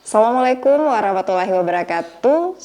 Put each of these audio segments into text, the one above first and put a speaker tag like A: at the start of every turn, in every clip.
A: Assalamualaikum warahmatullahi wabarakatuh.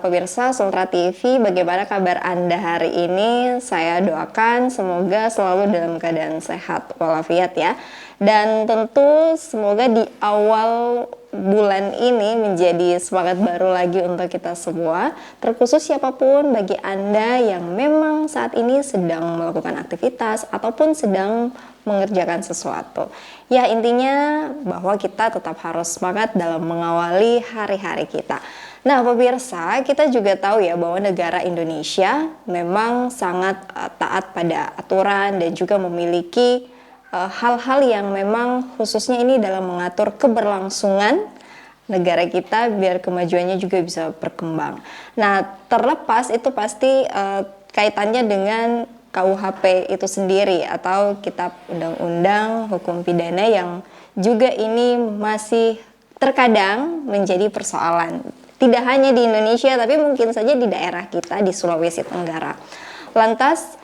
A: Pemirsa Sultra TV, bagaimana kabar Anda hari ini? Saya doakan semoga selalu dalam keadaan sehat walafiat ya. Dan tentu semoga di awal bulan ini menjadi semangat baru lagi untuk kita semua. Terkhusus siapapun bagi Anda yang memang saat ini sedang melakukan aktivitas ataupun sedang mengerjakan sesuatu. Ya, intinya bahwa kita tetap harus semangat dalam mengawali hari-hari kita. Nah, pemirsa, kita juga tahu ya bahwa negara Indonesia memang sangat taat pada aturan dan juga memiliki hal-hal yang memang khususnya ini dalam mengatur keberlangsungan negara kita biar kemajuannya juga bisa berkembang. Nah, terlepas itu pasti kaitannya dengan KUHP itu sendiri atau Kitab Undang-Undang Hukum Pidana yang juga ini masih terkadang menjadi persoalan. Tidak hanya di Indonesia tapi mungkin saja di daerah kita di Sulawesi Tenggara. Lantas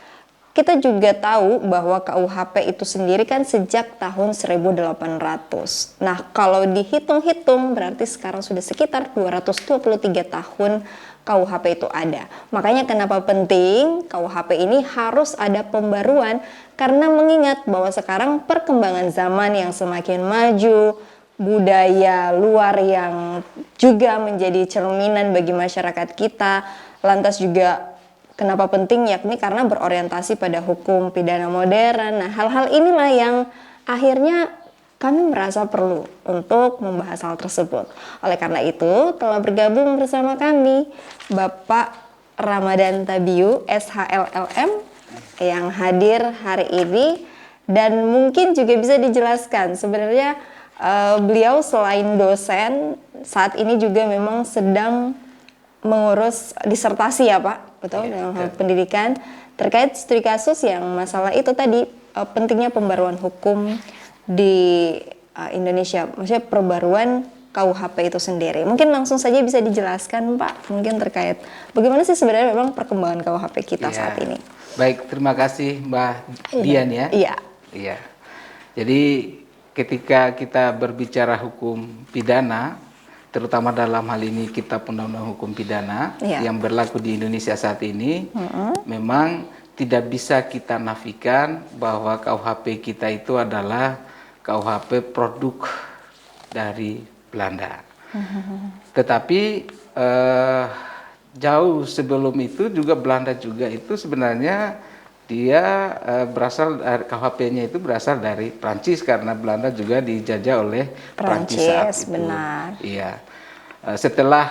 A: kita juga tahu bahwa KUHP itu sendiri kan sejak tahun 1800. Nah, kalau dihitung-hitung berarti sekarang sudah sekitar 223 tahun KUHP itu ada. Makanya kenapa penting KUHP ini harus ada pembaruan, karena mengingat bahwa sekarang perkembangan zaman yang semakin maju, budaya luar yang juga menjadi cerminan bagi masyarakat kita, lantas juga kenapa penting, yakni karena berorientasi pada hukum pidana modern. Nah, hal-hal inilah yang akhirnya kami merasa perlu untuk membahas hal tersebut. Oleh karena itu, telah bergabung bersama kami Bapak Ramadan Tabiu, SHLLM, yang hadir hari ini. Dan mungkin juga bisa dijelaskan, sebenarnya beliau selain dosen, saat ini juga memang sedang mengurus disertasi ya Pak, betul, dalam hal pendidikan terkait studi kasus yang masalah itu tadi, pentingnya pembaruan hukum di Indonesia, maksudnya perbaruan KUHP itu sendiri. Mungkin langsung saja bisa dijelaskan Pak, mungkin terkait bagaimana sih sebenarnya memang perkembangan KUHP kita saat ini.
B: Baik, terima kasih Mbak Dian ya. Iya. Jadi ketika kita berbicara hukum pidana, terutama dalam hal ini Kitab Undang-Undang Hukum Pidana yang berlaku di Indonesia saat ini, memang tidak bisa kita nafikan bahwa KUHP kita itu adalah KUHP produk dari Belanda. Tetapi jauh sebelum itu juga Belanda juga itu sebenarnya dia berasal dari KUHP-nya itu berasal dari Prancis, karena Belanda juga dijajah oleh Prancis saat itu.
A: Benar.
B: Iya. Setelah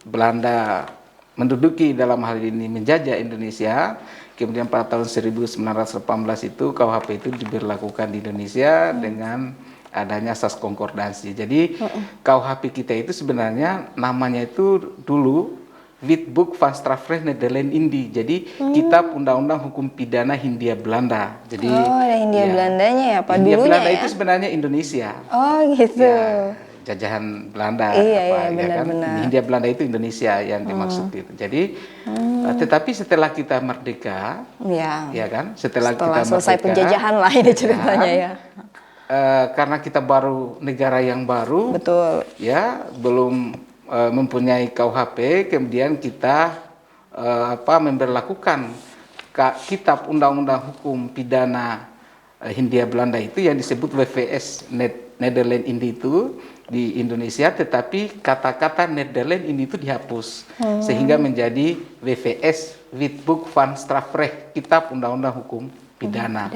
B: Belanda menduduki dalam hal ini menjajah Indonesia, kemudian pada tahun 1918 itu KUHP itu diberlakukan di Indonesia dengan adanya SAS konkordansi. Jadi KUHP kita itu sebenarnya namanya itu dulu Wetboek van Strafrecht Nederland Indië. Jadi Kitab Undang-Undang Hukum Pidana Hindia Belanda. Jadi
A: ada Hindia Belandanya ya Pak,
B: Hindia
A: dulunya
B: Belanda
A: ya?
B: itu sebenarnya Indonesia.
A: Oh gitu.
B: Ya, jajahan Belanda
A: Benar-benar.
B: Hindia Belanda itu Indonesia yang dimaksud itu. Jadi tetapi setelah kita merdeka, ya kan? Setelah kita
A: selesai
B: merdeka,
A: penjajahan lah ini ceritanya ya.
B: Karena kita baru negara yang baru,
A: Betul.
B: ya belum mempunyai KUHP, kemudian kita memberlakukan Kitab Undang-Undang Hukum Pidana Hindia Belanda itu yang disebut WVS Nederland Indië itu di Indonesia, tetapi kata-kata Nederland ini itu dihapus sehingga menjadi WVS Wetboek van Strafrecht, Kitab Undang-Undang Hukum Pidana,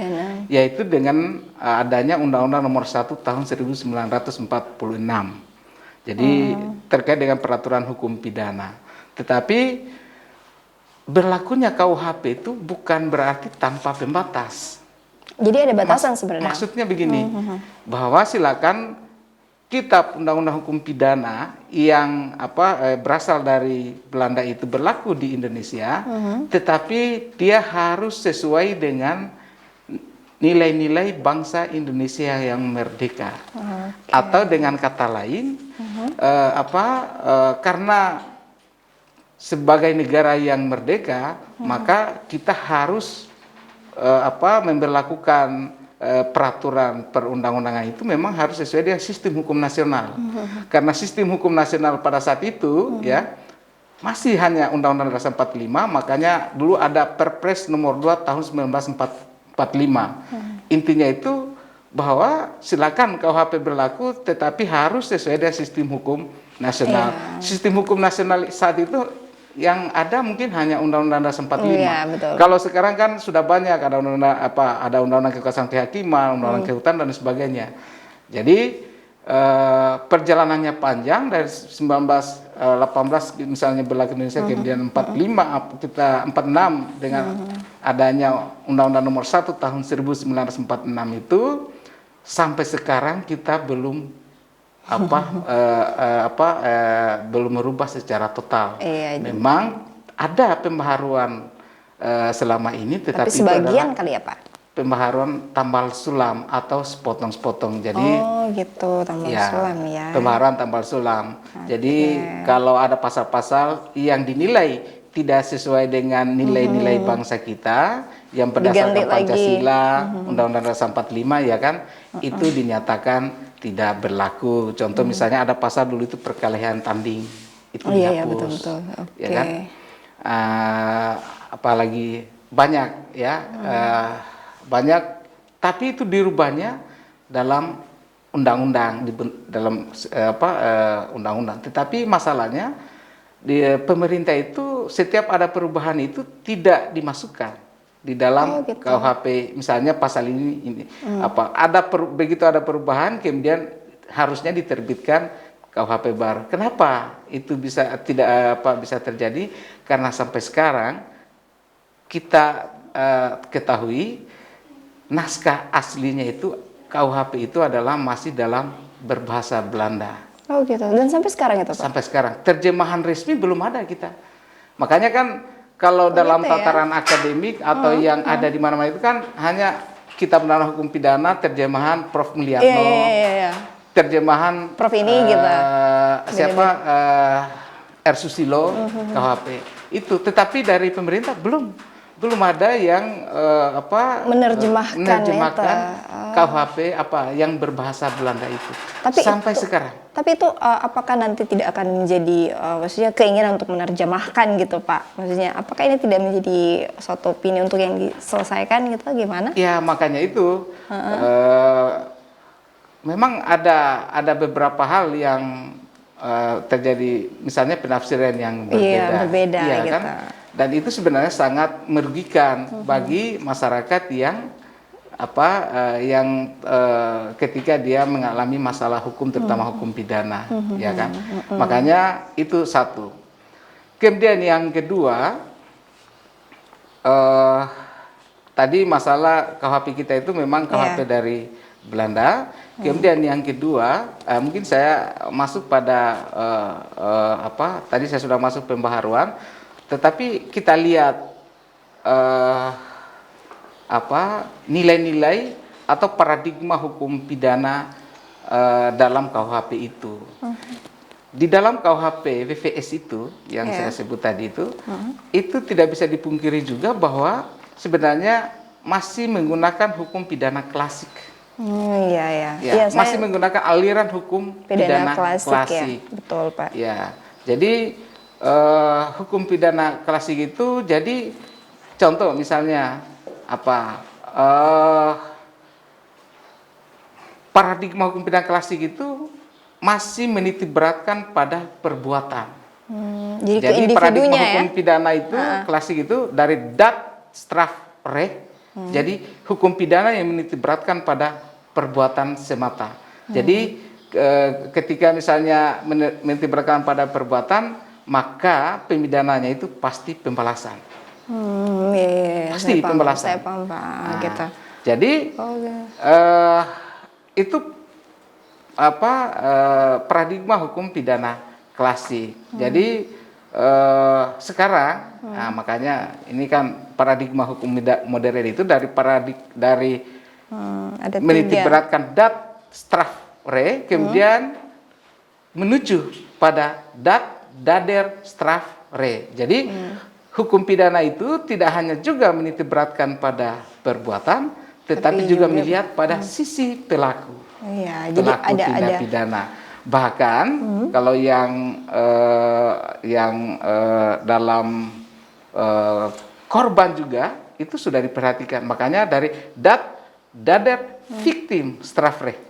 B: yaitu dengan adanya Undang-Undang Nomor 1 Tahun 1946. Jadi terkait dengan peraturan hukum pidana. Tetapi berlakunya KUHP itu bukan berarti tanpa pembatas.
A: Jadi ada batasan sebenarnya.
B: Maksudnya begini, bahwa silakan Kitab Undang-Undang Hukum Pidana yang berasal dari Belanda itu berlaku di Indonesia, tetapi dia harus sesuai dengan nilai-nilai bangsa Indonesia yang merdeka. Atau dengan kata lain, karena sebagai negara yang merdeka, maka kita harus memberlakukan peraturan perundang-undangan itu memang harus sesuai dengan sistem hukum nasional. Karena sistem hukum nasional pada saat itu ya masih hanya Undang-Undang Dasar 45, makanya dulu ada Perpres nomor 2 tahun 1945. Intinya itu bahwa silakan KUHP berlaku tetapi harus sesuai dengan sistem hukum nasional. Sistem hukum nasional saat itu yang ada mungkin hanya Undang-Undang Dasar 45.
A: Iya, betul.
B: Kalau sekarang kan sudah banyak ada Undang-Undang Kekuasaan Kehakiman, Undang-Undang Kehutanan dan sebagainya. Jadi perjalanannya panjang dari 1918 misalnya berlaku Indonesia, kemudian 45 kita 46 dengan adanya Undang-Undang Nomor 1 tahun 1946 itu sampai sekarang kita belum belum merubah secara total.
A: Iya,
B: memang ada pembaharuan selama ini, tetapi
A: tapi sebagian kali ya Pak?
B: Pembaharuan tambal sulam atau sepotong-sepotong. Jadi
A: gitu, tambal sulam ya.
B: Pembaharuan tambal sulam. Jadi kalau ada pasal-pasal yang dinilai tidak sesuai dengan nilai-nilai bangsa kita yang berdasarkan Pancasila, Undang-Undang Dasar 45 ya kan, itu dinyatakan tidak berlaku. Contoh misalnya ada pasal dulu itu perkelahian tanding, itu dihapus.
A: Iya, betul.
B: Ya kan? Apalagi banyak ya, banyak, tapi itu dirubahnya dalam undang-undang, dalam undang-undang. Tetapi masalahnya di pemerintah itu setiap ada perubahan itu tidak dimasukkan di dalam KUHP. Misalnya pasal ini begitu ada perubahan kemudian harusnya diterbitkan KUHP baru. Kenapa itu bisa bisa terjadi? Karena sampai sekarang kita ketahui naskah aslinya itu KUHP itu adalah masih dalam berbahasa Belanda.
A: Oh gitu. Dan sampai sekarang itu Pak?
B: Sampai sekarang. Terjemahan resmi belum ada kita. Makanya kan kalau dalam tataran akademik atau yang ada di mana-mana itu kan hanya Kitab Undang-Undang Hukum Pidana terjemahan Prof. Mulyatno.
A: Iya.
B: Terjemahan
A: Prof ini gitu.
B: R. Susilo KUHP. Itu tetapi dari pemerintah belum ada yang menerjemahkan KUHP yang berbahasa Belanda itu. Tapi sampai sekarang.
A: Tapi itu apakah nanti tidak akan menjadi maksudnya keinginan untuk menerjemahkan gitu Pak? Maksudnya apakah ini tidak menjadi suatu opini untuk yang diselesaikan gitu, gimana?
B: Ya makanya itu memang ada beberapa hal yang terjadi, misalnya penafsiran yang berbeda,
A: gitu.
B: Kan? Dan itu sebenarnya sangat merugikan bagi masyarakat yang ketika dia mengalami masalah hukum, terutama hukum pidana, ya kan. Makanya itu satu. Kemudian yang kedua, tadi masalah KUHP kita itu memang KUHP dari Belanda. Kemudian yang kedua, mungkin saya masuk pada tadi saya sudah masuk pembaharuan. Tetapi kita lihat nilai-nilai atau paradigma hukum pidana dalam KUHP itu. Di dalam KUHP VVS itu yang saya sebut tadi itu tidak bisa dipungkiri juga bahwa sebenarnya masih menggunakan hukum pidana klasik. Masih menggunakan aliran hukum pidana klasik.
A: Ya. Betul Pak.
B: Ya, jadi hukum pidana klasik itu, jadi contoh misalnya paradigma hukum pidana klasik itu masih menitik beratkan pada perbuatan. Jadi paradigma hukum pidana itu klasik itu dari dat straf re. Jadi hukum pidana yang menitik beratkan pada perbuatan semata. Jadi ketika misalnya menitik beratkan pada perbuatan, maka pemidananya itu pasti pembalasan. Pasti pembalasan.
A: Saya paham Pak. Gitu.
B: Jadi itu paradigma hukum pidana klasik. Jadi sekarang, makanya ini kan paradigma hukum modern itu dari menitik beratkan dat straf re, kemudian menuju pada dat dader straf re. Jadi hukum pidana itu tidak hanya juga menitik beratkan pada perbuatan, tetapi juga melihat pada sisi pelaku.
A: Iya, jadi
B: Pelaku tindak pidana. Bahkan kalau yang dalam korban juga itu sudah diperhatikan. Makanya dari dader, victim, strafrecht.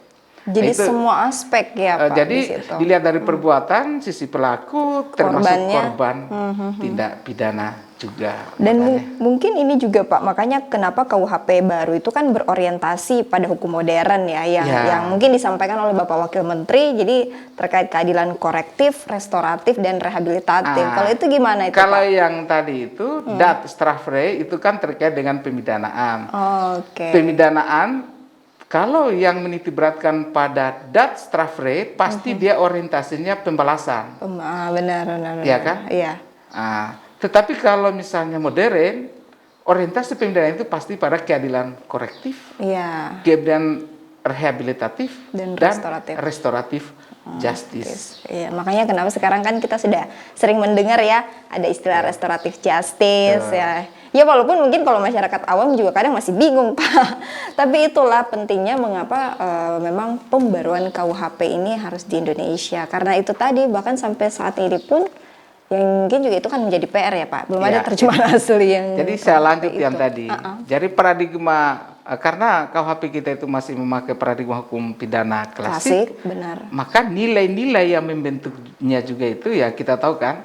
A: Jadi
B: Itu,
A: semua aspek ya Pak
B: jadi
A: di situ.
B: dilihat dari perbuatan, sisi pelaku, termasuk
A: Korbannya.
B: korban tindak pidana juga.
A: Dan
B: makanya.
A: mungkin ini juga Pak, makanya kenapa KUHP baru itu kan berorientasi pada hukum modern ya, yang mungkin disampaikan oleh Bapak Wakil Menteri, jadi terkait keadilan korektif, restoratif, dan rehabilitatif. Kalau itu gimana itu
B: Kalau
A: Pak?
B: yang tadi itu, dat strafrecht itu kan terkait dengan pemidanaan.
A: Oke.
B: Pemidanaan, kalau yang menitiberatkan pada dat strafrecht, pasti dia orientasinya pembalasan.
A: Benar.
B: Iya kan?
A: Iya.
B: Tetapi kalau misalnya modern, orientasi pemidanaan itu pasti pada keadilan korektif,
A: Iya.
B: kemudian rehabilitatif,
A: Dan
B: restoratif justice.
A: Iya, makanya kenapa sekarang kan kita sudah sering mendengar ya ada istilah restoratif justice ya. Ya walaupun mungkin kalau masyarakat awam juga kadang masih bingung Pak. Tapi itulah pentingnya mengapa memang pembaruan KUHP ini harus di Indonesia. Karena itu tadi bahkan sampai saat ini pun yang mungkin juga itu kan menjadi PR ya Pak. Belum ada terjemahan asli yang.
B: Jadi saya lanjut yang tadi. Jadi paradigma karena KUHP kita itu masih memakai paradigma hukum pidana klasik,
A: benar.
B: maka nilai-nilai yang membentuknya juga itu ya kita tahu kan,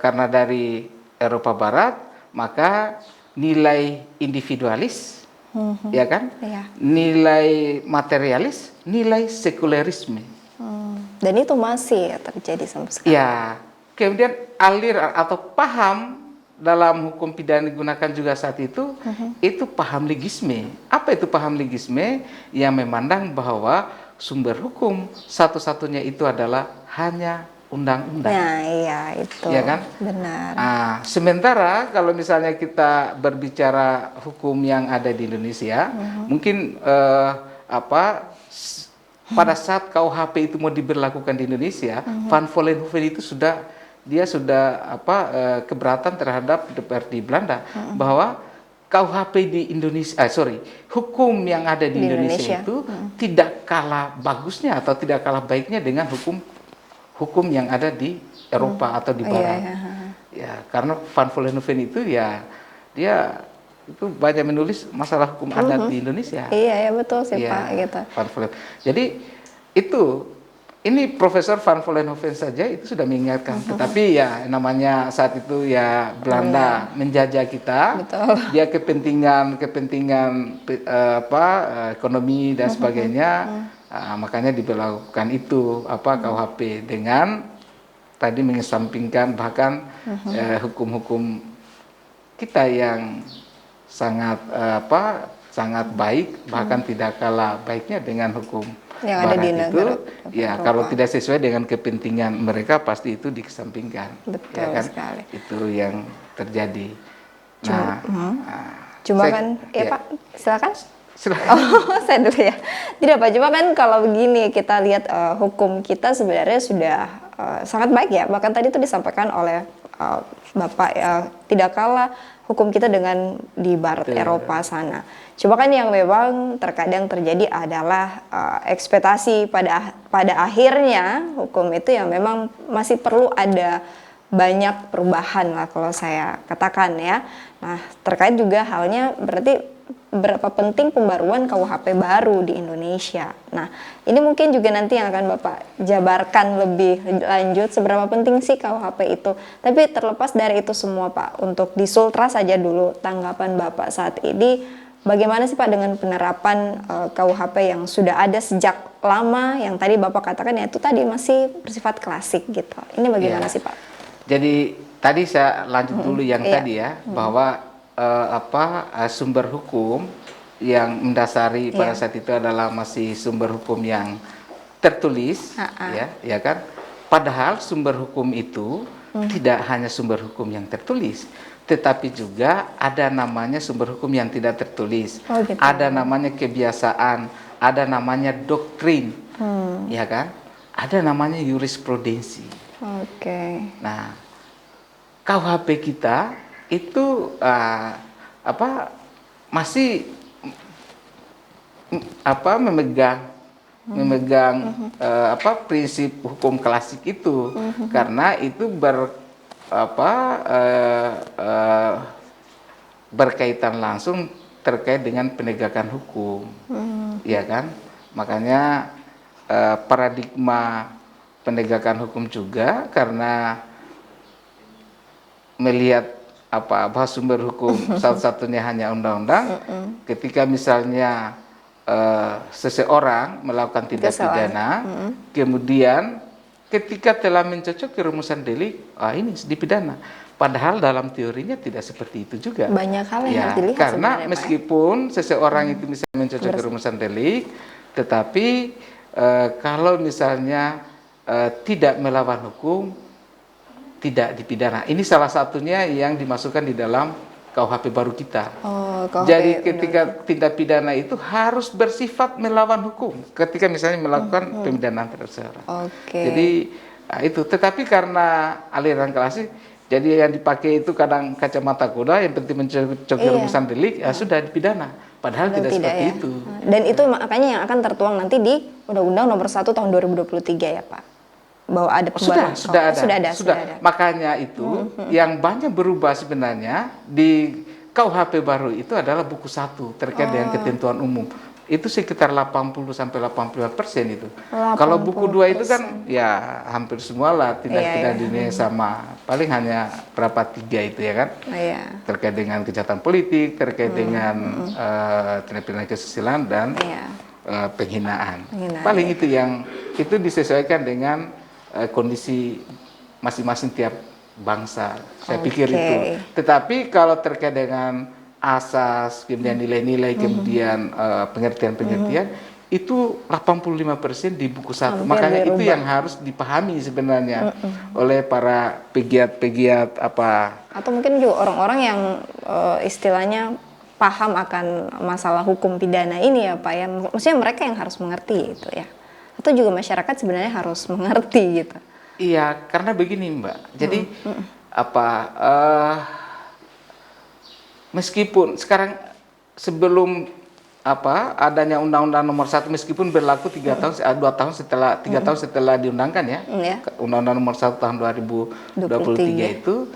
B: karena dari Eropa Barat, maka nilai individualis, ya kan, nilai materialis, nilai sekulerisme.
A: Dan itu masih terjadi sampai sekarang.
B: Ya, kemudian aliran atau paham dalam hukum pidana digunakan juga saat itu, itu paham legisme. Apa itu paham legisme? Yang memandang bahwa sumber hukum satu-satunya itu adalah hanya undang-undang.
A: Nah, iya itu.
B: Ya kan?
A: Benar.
B: Sementara kalau misalnya kita berbicara hukum yang ada di Indonesia, mungkin pada saat KUHP itu mau diberlakukan di Indonesia, Van Vollenhoven itu sudah keberatan terhadap DPR di Belanda bahwa KUHP di Indonesia, hukum yang ada di Indonesia itu tidak kalah bagusnya atau tidak kalah baiknya dengan hukum yang ada di Eropa atau di Barat. Ya, karena Van Vollenhoven itu ya dia itu banyak menulis masalah hukum adat di Indonesia.
A: Iya betul sih Pak gitu.
B: Van Vollenhoven. Jadi ini Profesor Van Vollenhoven saja itu sudah mengingatkan. Tetapi ya namanya saat itu ya Belanda menjajah kita.
A: Betul.
B: Dia kepentingan ekonomi dan sebagainya. Makanya diberlakukan itu KUHP dengan tadi mengesampingkan bahkan hukum-hukum kita yang sangat baik, bahkan tidak kalah baiknya dengan hukum
A: yang ada di negara
B: ya kalau tidak sesuai dengan kepentingan mereka pasti itu dikesampingkan.
A: Betul
B: ya kan?
A: sekali.
B: Itu yang terjadi.
A: Cuma kan Pak silakan.
B: Silakan.
A: Saya dulu ya. Tidak Pak, cuma kan kalau begini kita lihat hukum kita sebenarnya sudah sangat baik ya. Bahkan tadi itu disampaikan oleh Bapak tidak kalah hukum kita dengan di Barat Eropa sana. Coba kan yang memang terkadang terjadi adalah ekspektasi pada akhirnya hukum itu yang memang masih perlu ada banyak perubahan lah kalau saya katakan ya. Nah terkait juga halnya berarti berapa penting pembaruan KUHP baru di Indonesia. Nah, ini mungkin juga nanti yang akan Bapak jabarkan lebih lanjut seberapa penting sih KUHP itu. Tapi terlepas dari itu semua Pak, untuk di Sultra saja dulu tanggapan Bapak saat ini, bagaimana sih Pak dengan penerapan KUHP yang sudah ada sejak lama, yang tadi Bapak katakan ya itu tadi masih bersifat klasik gitu. Ini bagaimana sih Pak?
B: Jadi tadi saya lanjut dulu yang tadi ya, bahwa sumber hukum yang mendasari pada saat itu adalah masih sumber hukum yang tertulis, ya kan? Padahal sumber hukum itu tidak hanya sumber hukum yang tertulis, tetapi juga ada namanya sumber hukum yang tidak tertulis, ada namanya kebiasaan, ada namanya doktrin, ya kan? Ada namanya jurisprudensi. Nah, KUHP kita itu masih memegang prinsip hukum klasik itu, karena itu berkaitan langsung terkait dengan penegakan hukum, ya kan? Makanya paradigma penegakan hukum juga, karena melihat bahwa sumber hukum satu-satunya hanya undang-undang. Ketika misalnya seseorang melakukan tindak pidana, kemudian ketika telah mencocoki rumusan delik, ini dipidana. Padahal dalam teorinya tidak seperti itu juga.
A: Banyak hal yang harus dilihat
B: karena
A: sebenarnya,
B: meskipun seseorang itu bisa mencocoki rumusan delik, tetapi kalau misalnya tidak melawan hukum, tidak dipidana. Ini salah satunya yang dimasukkan di dalam KUHP baru kita. Jadi ketika tindak pidana itu harus bersifat melawan hukum ketika misalnya melakukan pemidanaan terhadap seseorang. Jadi itu. Tetapi karena aliran klasik, jadi yang dipakai itu kadang kacamata kuda, yang penting mencocoki rumusan delik, sudah dipidana. Padahal tidak seperti itu.
A: Dan itu makanya yang akan tertuang nanti di Undang-Undang Nomor 1 Tahun 2023 ya Pak? Bahwa ada
B: sudah ada. Makanya itu yang banyak berubah sebenarnya di KUHP baru itu adalah buku 1 terkait dengan ketentuan umum. Itu sekitar 80-85% itu. Kalau buku 2 itu kan ya hampir semua lah tindak pidana dunia sama. Paling hanya berapa 3 itu ya kan. Terkait dengan kejahatan politik, terkait dengan tindak pidana kesusilaan dan penghinaan. Paling itu yang itu disesuaikan dengan kondisi masing-masing tiap bangsa. Saya pikir itu. Tetapi kalau terkait dengan asas, kemudian nilai-nilai, kemudian pengertian-pengertian, itu 85% di buku 1. Makanya itu yang harus dipahami sebenarnya oleh para pegiat-pegiat
A: atau mungkin juga orang-orang yang istilahnya paham akan masalah hukum pidana ini ya Pak ya. Maksudnya mereka yang harus mengerti itu ya. Atau juga masyarakat sebenarnya harus mengerti gitu.
B: Iya, karena begini Mbak. Jadi meskipun sekarang sebelum adanya Undang-Undang Nomor 1 meskipun berlaku 3 tahun setelah 3 tahun setelah diundangkan ya. Undang-Undang Nomor 1 tahun 2023 itu,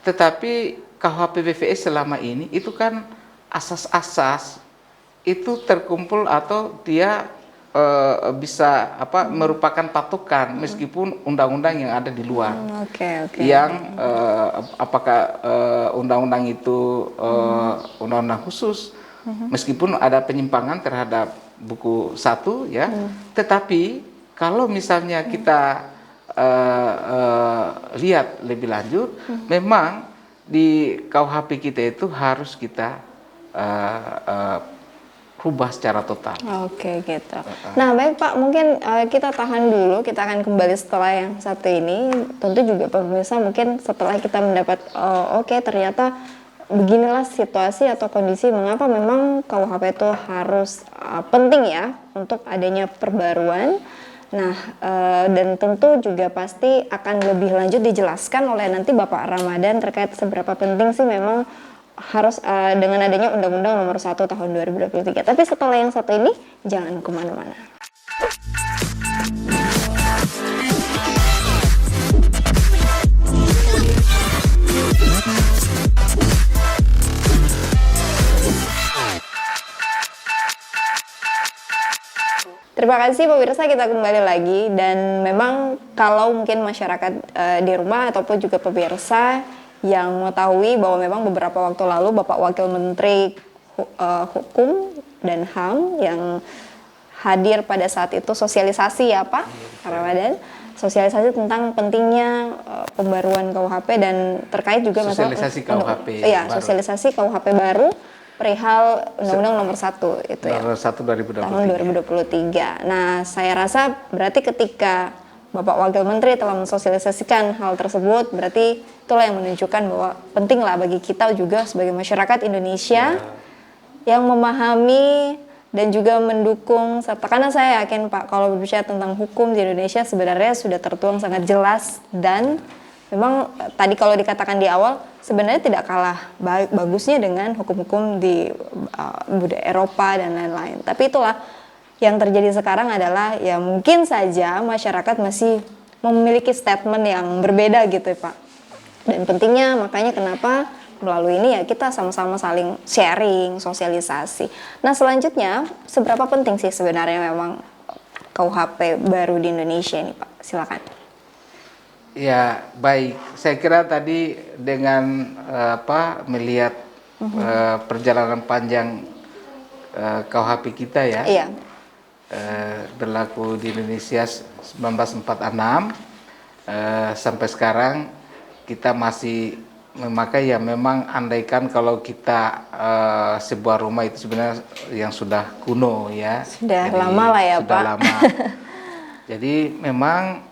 B: tetapi KUHP BVS selama ini itu kan asas-asas itu terkumpul atau dia bisa merupakan patokan meskipun undang-undang yang ada di luar. Yang apakah undang-undang itu undang-undang khusus, meskipun ada penyimpangan terhadap buku 1 ya, tetapi kalau misalnya kita lihat lebih lanjut, memang di KUHP kita itu harus kita rubah secara total.
A: Gitu. Nah baik Pak, mungkin kita tahan dulu, kita akan kembali setelah yang satu ini. Tentu juga pemirsa mungkin setelah kita mendapat ternyata beginilah situasi atau kondisi mengapa memang KUHP itu harus penting ya untuk adanya perbaruan. Nah dan tentu juga pasti akan lebih lanjut dijelaskan oleh nanti Bapak Ramadan terkait seberapa penting sih memang harus dengan adanya Undang-Undang Nomor 1 Tahun 2023. Tapi setelah yang satu ini, jangan kemana-mana. Terima kasih pemirsa, kita kembali lagi. Dan memang kalau mungkin masyarakat di rumah ataupun juga pemirsa yang mengetahui bahwa memang beberapa waktu lalu Bapak Wakil Menteri Hukum dan HAM yang hadir pada saat itu sosialisasi ya Pak Ramadan, sosialisasi tentang pentingnya pembaruan KUHP dan terkait juga
B: sosialisasi KUHP
A: sosialisasi KUHP baru perihal Undang-Undang Nomor 1 itu
B: Nomor 1
A: tahun 2023. Nah, saya rasa berarti ketika Bapak Wakil Menteri telah mensosialisasikan hal tersebut, berarti itulah yang menunjukkan bahwa pentinglah bagi kita juga sebagai masyarakat Indonesia yang memahami dan juga mendukung serta, karena saya yakin Pak kalau berbicara tentang hukum di Indonesia sebenarnya sudah tertuang sangat jelas dan Memang tadi kalau dikatakan di awal sebenarnya tidak kalah bagusnya dengan hukum-hukum di budaya Eropa dan lain-lain. Tapi itulah yang terjadi sekarang adalah ya mungkin saja masyarakat masih memiliki statement yang berbeda gitu ya Pak. Dan pentingnya makanya kenapa melalui ini ya kita sama-sama saling sharing, sosialisasi. Nah selanjutnya seberapa penting sih sebenarnya memang KUHP baru di Indonesia ini Pak? Silakan.
B: Ya, baik. Saya kira tadi dengan melihat perjalanan panjang KUHP kita ya,
A: Iya.
B: berlaku di Indonesia 1946 sampai sekarang kita masih memakai ya, memang andaikan kalau kita sebuah rumah itu sebenarnya yang sudah kuno ya.
A: Sudah
B: Jadi,
A: lama lah ya
B: sudah
A: Pak.
B: lama. Jadi memang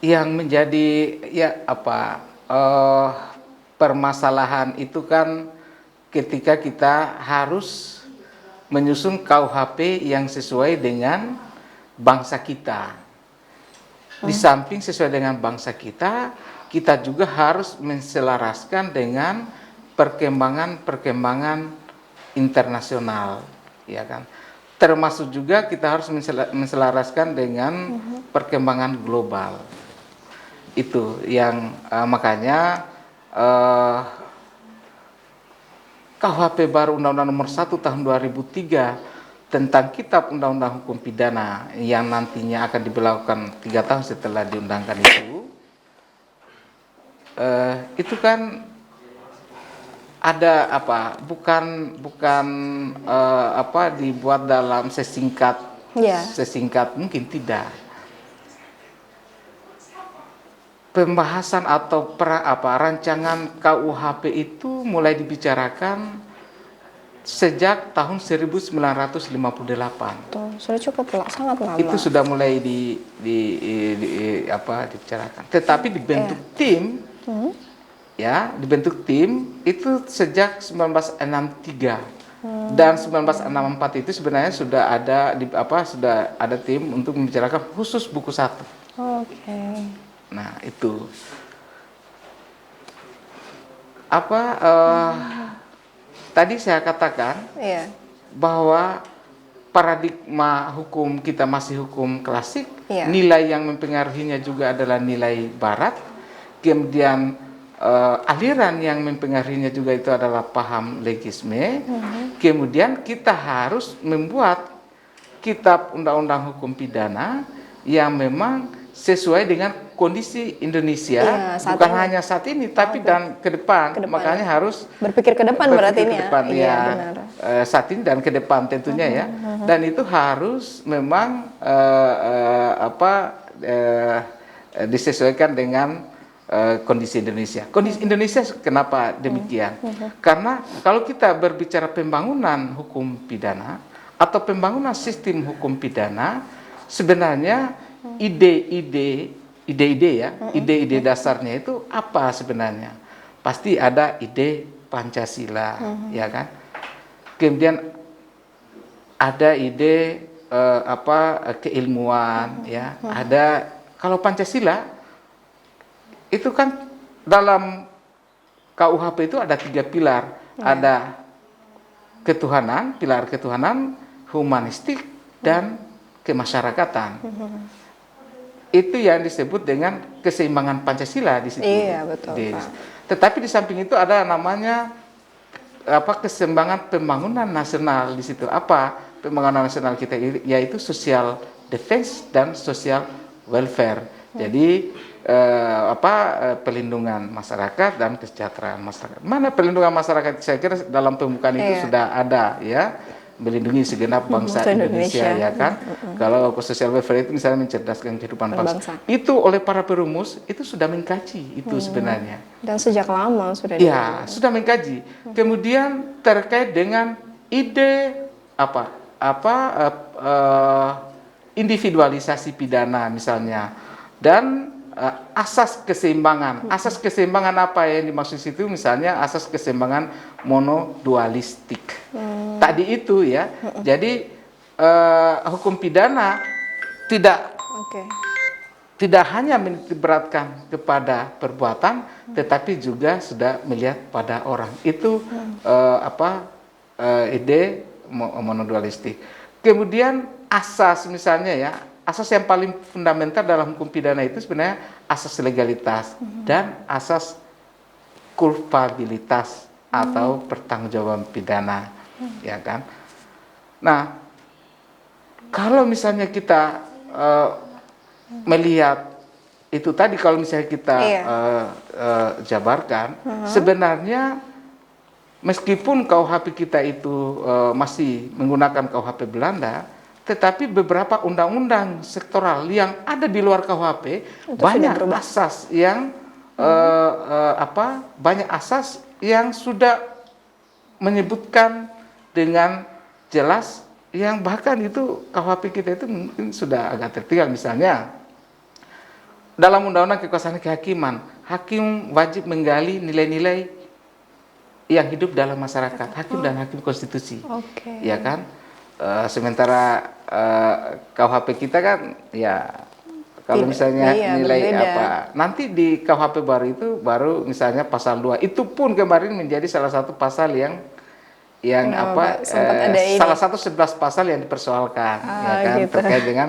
B: yang menjadi permasalahan itu kan ketika kita harus menyusun KUHP yang sesuai dengan bangsa kita. Di samping sesuai dengan bangsa kita, kita juga harus menselaraskan dengan perkembangan internasional, ya kan? Termasuk juga kita harus menselaraskan dengan perkembangan global. Itu yang makanya KUHP baru Undang-Undang Nomor 1 Tahun 2003 tentang Kitab Undang-Undang Hukum Pidana yang nantinya akan diberlakukan 3 tahun setelah diundangkan itu kan ada bukan dibuat dalam sesingkat mungkin, tidak. Pembahasan atau rancangan KUHP itu mulai dibicarakan sejak tahun 1958.
A: Tuh, sudah sangat lama.
B: Itu sudah mulai dibicarakan. Tetapi dibentuk tim, dibentuk tim itu sejak 1963. Dan 1964 itu sebenarnya sudah ada tim untuk membicarakan khusus buku 1.
A: Oke.
B: Nah, itu tadi saya katakan bahwa paradigma hukum kita masih hukum klasik, nilai yang mempengaruhinya juga adalah nilai barat, kemudian aliran yang mempengaruhinya juga itu adalah paham legisme, kemudian kita harus membuat kitab undang-undang hukum pidana yang memang sesuai dengan kondisi Indonesia, bukan hanya saat ini, tapi dan ke depan. Makanya harus
A: berpikir ke depan berarti ini
B: saat ini dan ke depan tentunya ya. Dan itu harus memang disesuaikan dengan kondisi Indonesia. Kondisi Indonesia kenapa demikian? Karena kalau kita berbicara pembangunan hukum pidana atau pembangunan sistem hukum pidana, sebenarnya ide-ide dasarnya itu apa sebenarnya? Pasti ada ide Pancasila, ya kan? Kemudian ada ide keilmuan, ya. Ada, kalau Pancasila itu kan dalam KUHP itu ada 3 pilar, ada ketuhanan, pilar ketuhanan, humanistik, dan kemasyarakatan. Itu yang disebut dengan keseimbangan Pancasila di situ.
A: Iya, betul, Pak.
B: Tetapi di samping itu ada namanya keseimbangan pembangunan nasional di situ. Apa pembangunan nasional kita, yaitu social defense dan social welfare. Jadi pelindungan masyarakat dan kesejahteraan masyarakat. Mana pelindungan masyarakat? Saya kira dalam pembukaan itu sudah ada, ya. Melindungi segenap bangsa Indonesia, ya kan? Kalau social welfare itu misalnya mencerdaskan kehidupan bangsa. Itu oleh para perumus itu sudah mengkaji itu sebenarnya.
A: Dan sejak lama sudah.
B: Ya, sudah mengkaji. Kemudian terkait dengan ide individualisasi pidana misalnya, dan asas keseimbangan. Asas keseimbangan apa yang dimaksud situ? Misalnya asas keseimbangan monodualistik. Tadi itu ya. Jadi hukum pidana tidak tidak hanya menitikberatkan kepada perbuatan, tetapi juga sudah melihat pada orang. Itu ide monodualistik. Kemudian asas misalnya ya, asas yang paling fundamental dalam hukum pidana itu sebenarnya asas legalitas dan asas kulpabilitas atau pertanggungjawaban pidana, ya kan? Nah, kalau misalnya kita melihat itu tadi, kalau misalnya kita jabarkan, sebenarnya meskipun KUHP kita itu masih menggunakan KUHP Belanda, tetapi beberapa undang-undang sektoral yang ada di luar KUHP banyak asas yang banyak asas yang sudah menyebutkan dengan jelas, yang bahkan itu KUHP kita itu mungkin sudah agak tertinggal. Misalnya dalam undang-undang kekuasaan kehakiman, hakim wajib menggali nilai-nilai yang hidup dalam masyarakat, hakim dan hakim konstitusi, ya kan? Sementara KUHP kita kan ya, kalau misalnya nilai berbeda. Nanti di KUHP baru itu baru misalnya pasal 2, itu pun kemarin menjadi salah satu pasal yang salah satu 11 pasal yang dipersoalkan, ya kan, gitu. Terkait dengan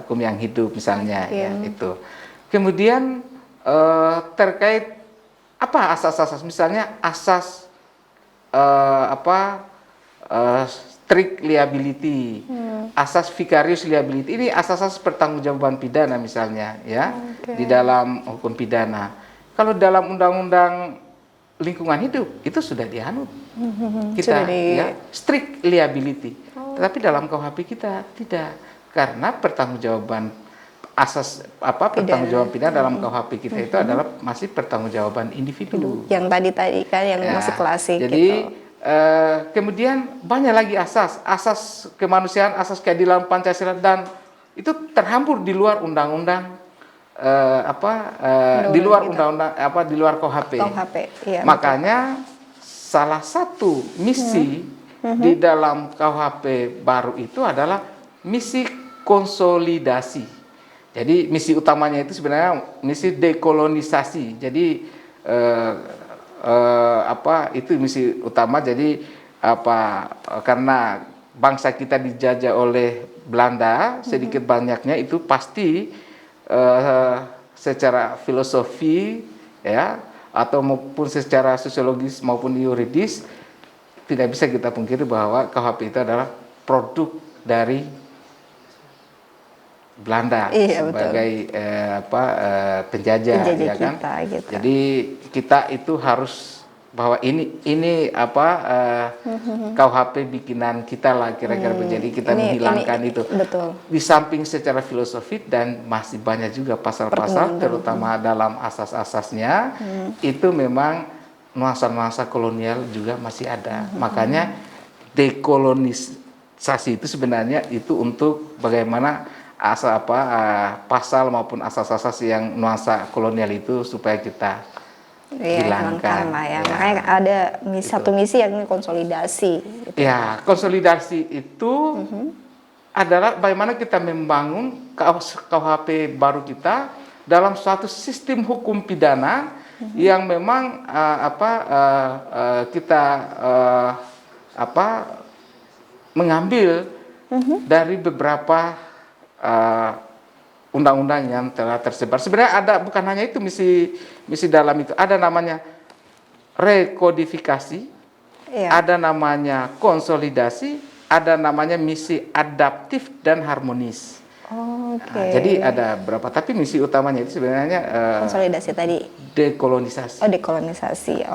B: hukum yang hidup misalnya, ya itu. Kemudian terkait apa asas-asas, misalnya asas strict liability, asas vicarious liability. Ini asas-asas pertanggungjawaban pidana misalnya, ya, di dalam hukum pidana. Kalau dalam undang-undang lingkungan hidup itu sudah dianut, kita ya strict liability. Tetapi dalam KUHP kita tidak, karena pertanggungjawaban asas pertanggungjawaban pidana dalam KUHP kita itu adalah masih pertanggungjawaban individu.
A: Yang tadi kan yang masih klasik.
B: Jadi kemudian banyak lagi asas kemanusiaan, asas keadilan Pancasila, dan itu terhampur di luar undang-undang di luar undang-undang di luar KUHP.
A: Iya,
B: makanya salah satu misi di dalam KUHP baru itu adalah misi konsolidasi. Jadi misi utamanya itu sebenarnya misi dekolonisasi. Jadi itu misi utama. Jadi karena bangsa kita dijajah oleh Belanda, sedikit banyaknya itu pasti secara filosofi ya, atau maupun secara sosiologis maupun yuridis, tidak bisa kita pungkiri bahwa KUHP itu adalah produk dari Belanda sebagai penjajah, ya kan? Gitu. Jadi kita itu harus bahwa ini KUHP bikinan kita lah kira-kira. Jadi kita menghilangkan itu.
A: Betul.
B: Di samping secara filosofi, dan masih banyak juga pasal-pasal, terutama dalam asas-asasnya itu memang nuansa-nuansa kolonial juga masih ada. Makanya dekolonisasi itu sebenarnya itu untuk bagaimana pasal maupun asas-asas yang nuansa kolonial itu supaya kita hilangkan
A: lah ya. Makanya ada satu misi yang konsolidasi gitu.
B: Ya, konsolidasi itu adalah bagaimana kita membangun KUHP baru kita dalam suatu sistem hukum pidana yang memang kita mengambil dari beberapa undang-undang yang telah tersebar. Sebenarnya ada, bukan hanya itu misi dalam itu, ada namanya rekodifikasi, ada namanya konsolidasi, ada namanya misi adaptif dan harmonis. Jadi ada berapa, tapi misi utamanya itu sebenarnya
A: konsolidasi tadi,
B: dekolonisasi.
A: Dekolonisasi.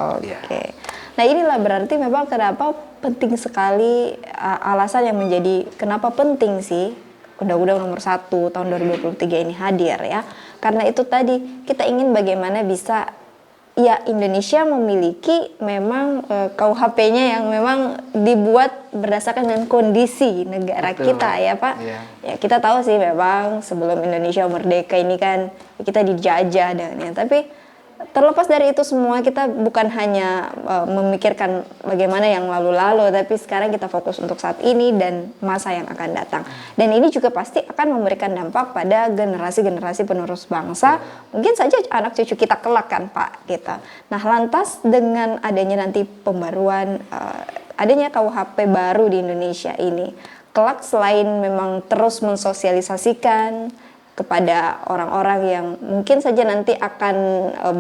A: Nah, inilah berarti memang kenapa penting sekali, alasan yang menjadi kenapa penting sih Undang-Undang Nomor 1 Tahun 2023 ini hadir ya. Karena itu tadi kita ingin bagaimana bisa ya Indonesia memiliki memang KUHP-nya yang memang dibuat berdasarkan dengan kondisi negara kita ya Pak. Ya kita tahu sih memang sebelum Indonesia merdeka ini kan kita dijajah dan ya, tapi terlepas dari itu semua, kita bukan hanya memikirkan bagaimana yang lalu-lalu, tapi sekarang kita fokus untuk saat ini dan masa yang akan datang. Dan ini juga pasti akan memberikan dampak pada generasi-generasi penerus bangsa, mungkin saja anak cucu kita kelak kan Pak kita. Nah lantas dengan adanya nanti pembaruan, adanya KUHP baru di Indonesia ini, kelak selain memang terus mensosialisasikan kepada orang-orang yang mungkin saja nanti akan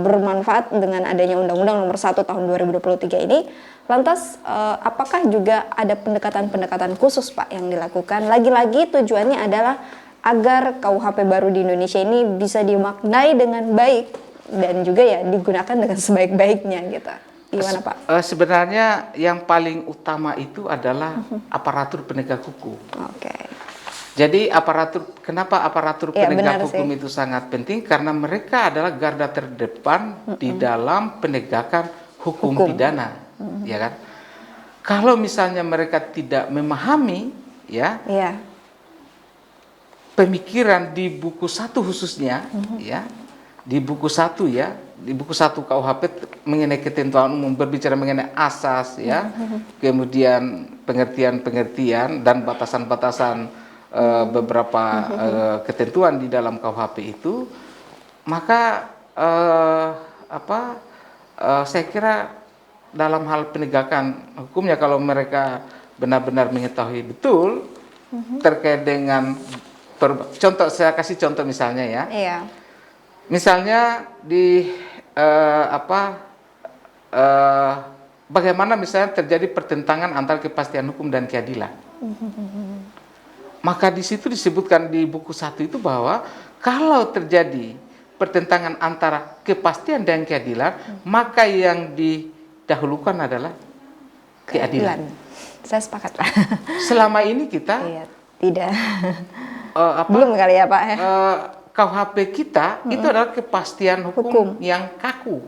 A: bermanfaat dengan adanya Undang-Undang Nomor 1 Tahun 2023 ini, lantas apakah juga ada pendekatan-pendekatan khusus Pak yang dilakukan? Lagi-lagi tujuannya adalah agar KUHP baru di Indonesia ini bisa dimaknai dengan baik dan juga ya digunakan dengan sebaik-baiknya gitu. Gimana Pak?
B: Sebenarnya yang paling utama itu adalah aparatur penegak hukum.
A: Oke.
B: Jadi kenapa aparatur
A: Ya,
B: penegak
A: benar
B: hukum
A: sih.
B: itu sangat penting? Karena mereka adalah garda terdepan di dalam penegakan hukum pidana, ya kan? Kalau misalnya mereka tidak memahami, ya,
A: Iya.
B: pemikiran di buku 1 khususnya, ya, di buku 1 ya, di buku 1 KUHP mengenai ketentuan umum berbicara mengenai asas, ya, kemudian pengertian-pengertian dan batasan-batasan beberapa ketentuan di dalam KUHP itu, maka saya kira dalam hal penegakan hukumnya, kalau mereka benar-benar mengetahui betul terkait dengan contoh, saya kasih contoh misalnya ya,
A: Iya.
B: misalnya di bagaimana misalnya terjadi pertentangan antara kepastian hukum dan keadilan. Maka di situ disebutkan di buku 1 itu bahwa kalau terjadi pertentangan antara kepastian dan keadilan, maka yang didahulukan adalah keadilan.
A: Saya sepakat Pak.
B: Selama ini kita
A: Iya, tidak. Belum kali ya Pak ya.
B: KUHP kita itu adalah kepastian hukum yang kaku.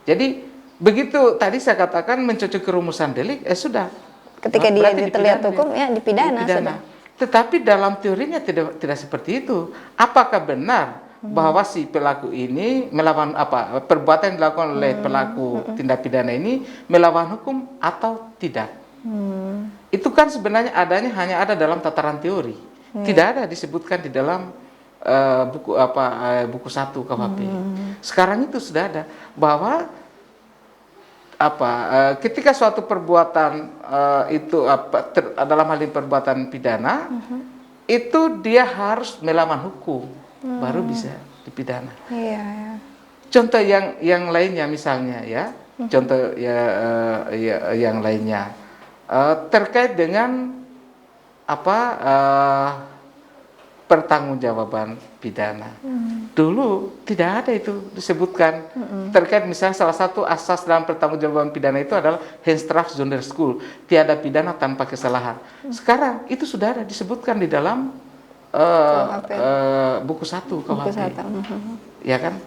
B: Jadi begitu tadi saya katakan mencocoki rumusan delik, sudah.
A: Ketika dia
B: Berarti
A: terlihat
B: dipidana,
A: hukum ya dipidana. Sudah.
B: Tetapi dalam teorinya tidak seperti itu. Apakah benar bahwa si pelaku ini melawan perbuatan yang dilakukan oleh pelaku tindak pidana ini melawan hukum atau tidak? Itu kan sebenarnya hanya ada dalam tataran teori. Tidak ada disebutkan di dalam buku 1 KUHP. Sekarang itu sudah ada bahwa ketika suatu perbuatan itu dalam hal ini perbuatan pidana, itu dia harus melawan hukum baru bisa dipidana.
A: Iya, ya.
B: Contoh yang lainnya misalnya ya, contoh yang lainnya terkait dengan pertanggungjawaban pidana. Dulu tidak ada itu disebutkan. Terkait misalnya salah satu asas dalam pertanggungjawaban pidana itu adalah Hensstraf Zonder School, tiada pidana tanpa kesalahan. Sekarang itu sudah ada disebutkan di dalam buku 1 KUHP. Ya kan?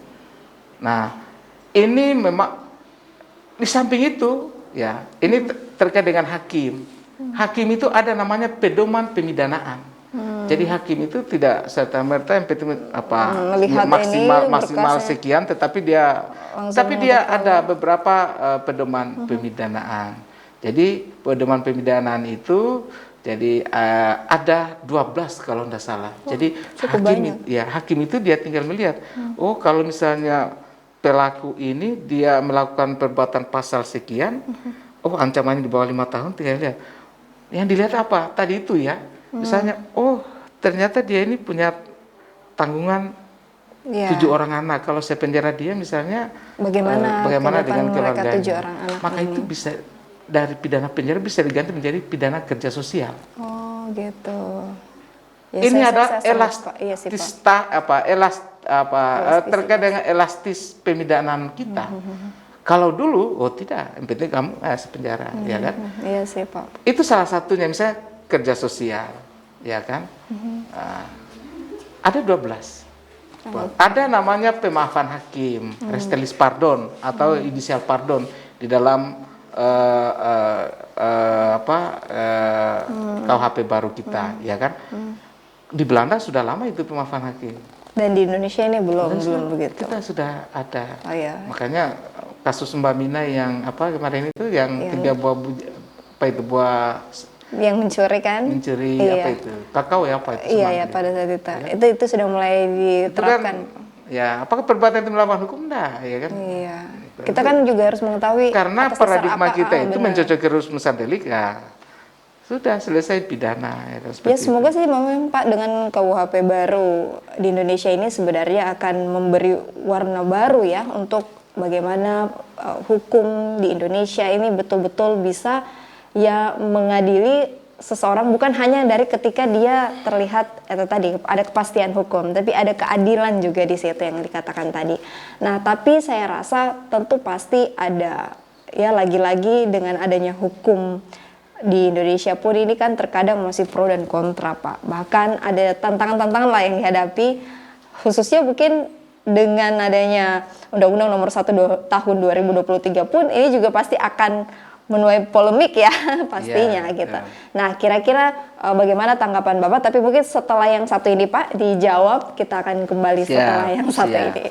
B: Nah, ini memang di samping itu ya, ini terkait dengan hakim. Hakim itu ada namanya pedoman pemidanaan. Jadi hakim itu tidak serta-merta maksimal sekian, tetapi dia ada beberapa pedoman pemidanaan. Jadi pedoman pemidanaan itu ada 12 kalau tidak salah. Jadi hakim itu dia tinggal melihat, oh kalau misalnya pelaku ini dia melakukan perbuatan pasal sekian, oh ancamannya di bawah 5 tahun, tinggal lihat. Yang dilihat apa? Tadi itu ya. Misalnya, oh ternyata dia ini punya tanggungan 7 orang anak. Kalau saya penjara dia misalnya, bagaimana dengan keluarganya?
A: 7 orang anak
B: maka
A: ini.
B: itu bisa dari pidana penjara bisa diganti menjadi pidana kerja sosial.
A: Oh gitu. Ya,
B: ini ada terkait dengan elastis pemidanaan kita. Kalau dulu, oh tidak, yang penting kamu sepenjara, ya kan?
A: Iya sih Pak.
B: Itu salah satunya, misalnya kerja sosial, ya kan? Ada 12. Ada namanya pemaafan hakim, restelis pardon atau inisial pardon di dalam KUHP baru kita, ya kan? Di Belanda sudah lama itu pemaafan hakim.
A: Dan di Indonesia ini belum
B: Indonesia
A: begitu.
B: kita sudah ada.
A: Oh ya.
B: Makanya kasus Mbak Mina yang apa kemarin itu yang
A: Yang-
B: 3 buah apa itu buah
A: Yang mencuri kan?
B: mencuri
A: Iya.
B: apa itu kakao ya apa itu
A: Iya
B: semangka
A: ya,
B: itu.
A: pada saat itu.
B: Ya kan?
A: Itu sudah mulai
B: Itu kan
A: diterapkan.
B: ya apakah perbuatan itu melawan hukum enggak ya kan?
A: Iya. Kita kan juga harus mengetahui
B: Karena
A: atas dasar
B: paradigma
A: apa.
B: kita
A: Ah,
B: itu
A: benar.
B: mencocoki rumusan delik ya sudah selesai pidana ya, kan,
A: Ya
B: seperti
A: semoga sih memang Pak dengan KUHP baru di Indonesia ini sebenarnya akan memberi warna baru ya untuk bagaimana hukum di Indonesia ini betul-betul bisa ya mengadili seseorang bukan hanya dari ketika dia terlihat itu tadi ada kepastian hukum, tapi ada keadilan juga di situ yang dikatakan tadi. Nah, tapi saya rasa tentu pasti ada ya lagi-lagi dengan adanya hukum di Indonesia pun ini kan terkadang masih pro dan kontra Pak. Bahkan ada tantangan-tantangan lah yang dihadapi khususnya mungkin dengan adanya Undang-Undang Nomor 1 tahun 2023 pun ini juga pasti akan menuai polemik ya pastinya gitu. Nah, kira-kira bagaimana tanggapan Bapak? Tapi mungkin setelah yang satu ini Pak dijawab, kita akan kembali setelah yang satu ini.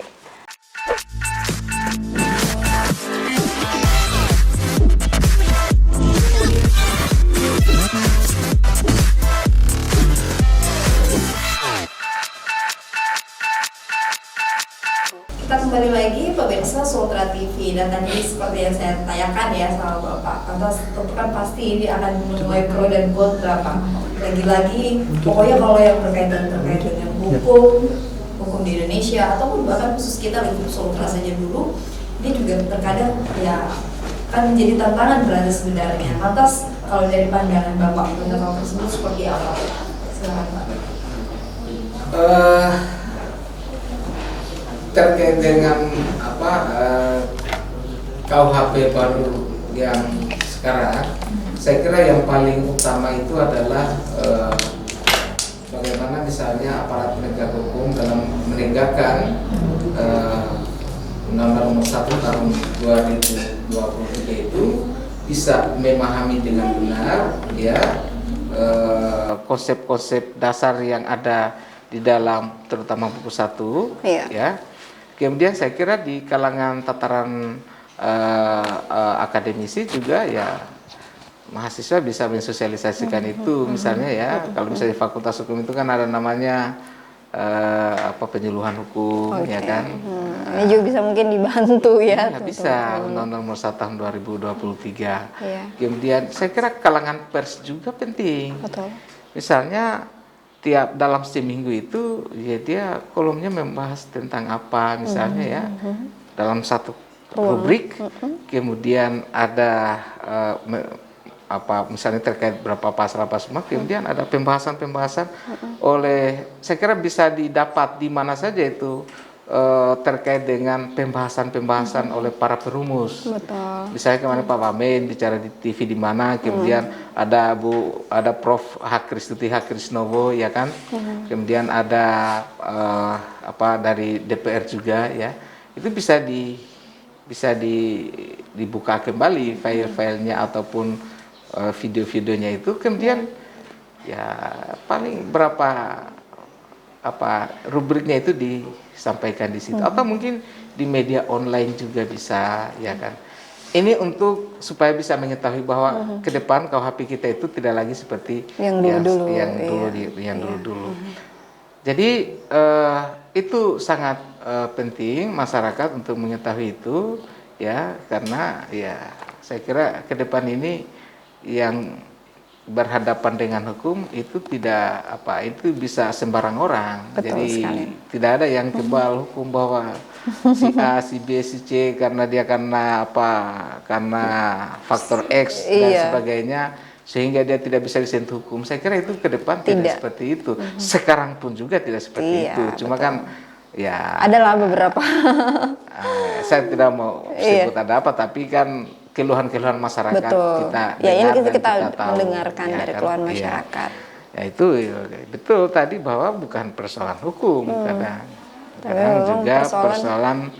A: Kita kembali lagi pemirsa Sultra TV, dan tadi seperti yang saya tanyakan ya sama Bapak, atas tentu kan pasti ini akan menuai pro dan kontra Pak. Lagi-lagi pokoknya kalau yang terkait dengan hukum di Indonesia ataupun bahkan khusus kita lingkup Sultra saja dulu, ini juga terkadang ya kan menjadi tantangan berarti sebenarnya. Lantas kalau dari pandangan Bapak tentang hal tersebut seperti apa? Silakan Pak.
C: Terkait dengan KUHP baru yang sekarang, saya kira yang paling utama itu adalah bagaimana misalnya aparat penegak hukum dalam menegakkan Undang-Undang Nomor 1 tahun 2023 itu bisa memahami dengan benar ya
B: konsep-konsep dasar yang ada di dalam terutama buku 1
A: Iya.
B: ya. Kemudian saya kira di kalangan tataran akademisi juga ya mahasiswa bisa mensosialisasikan itu misalnya ya. Kalau misalnya di Fakultas Hukum itu kan ada namanya penyuluhan hukum ya kan.
A: Ini juga bisa mungkin dibantu ya.
B: Ya, bisa Undang-Undang Nomor 1 tahun 2023.
A: Iya.
B: Kemudian saya kira kalangan pers juga penting.
A: Betul.
B: Misalnya tiap dalam seminggu itu ya dia kolomnya membahas tentang apa misalnya ya dalam satu rubrik. Kemudian ada misalnya terkait berapa pasal apa semua, kemudian ada pembahasan oleh saya kira bisa didapat di mana saja itu terkait dengan pembahasan oleh para perumus.
A: Betul.
B: Misalnya kemarin Pak Wamen bicara di TV di mana, kemudian ada Prof. Hakristuti Hakrisnowo ya kan, kemudian ada dari DPR juga ya, itu bisa dibuka kembali file-filenya ataupun video-videonya itu, kemudian ya paling berapa rubriknya itu disampaikan di situ, atau mungkin di media online juga bisa ya kan. Ini untuk supaya bisa mengetahui bahwa ke depan KUHP kita itu tidak lagi seperti
A: yang dulu-dulu.
B: dulu-dulu. Jadi itu sangat penting masyarakat untuk mengetahui itu ya, karena ya saya kira ke depan ini yang berhadapan dengan hukum itu itu bisa sembarang orang.
A: Betul
B: Jadi
A: sekali.
B: tidak ada yang kebal hukum bahwa si A, si B, si C karena faktor X dan sebagainya sehingga dia tidak bisa disentuh hukum. Saya kira itu ke depan tidak seperti itu. Sekarang pun juga tidak seperti itu. Cuma betul. Kan ya
A: adalah beberapa
B: saya tidak mau sebut ada apa, tapi kan keluhan-keluhan masyarakat
A: betul.
B: kita
A: ya ini kita
B: tahu,
A: mendengarkan dari keluhan masyarakat.
B: Ya itu betul tadi bahwa bukan persoalan hukum, kadang juga persoalan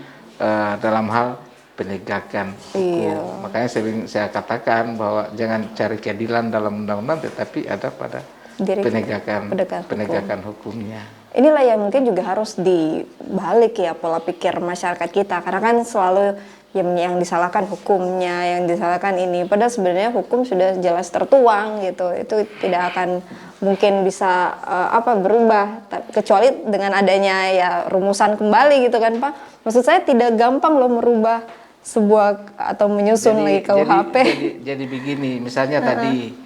B: dalam hal penegakan hukum. Makanya sering saya katakan bahwa jangan cari keadilan dalam undang-undang, tetapi ada pada penegakan hukumnya.
A: inilah yang mungkin juga harus dibalik ya pola pikir masyarakat kita, karena kan selalu yang disalahkan hukumnya, yang disalahkan ini, padahal sebenarnya hukum sudah jelas tertuang gitu, itu tidak akan mungkin bisa berubah, kecuali dengan adanya ya rumusan kembali gitu kan Pak. Maksud saya tidak gampang loh merubah sebuah atau menyusun lagi KUHP.
B: Jadi begini, misalnya tadi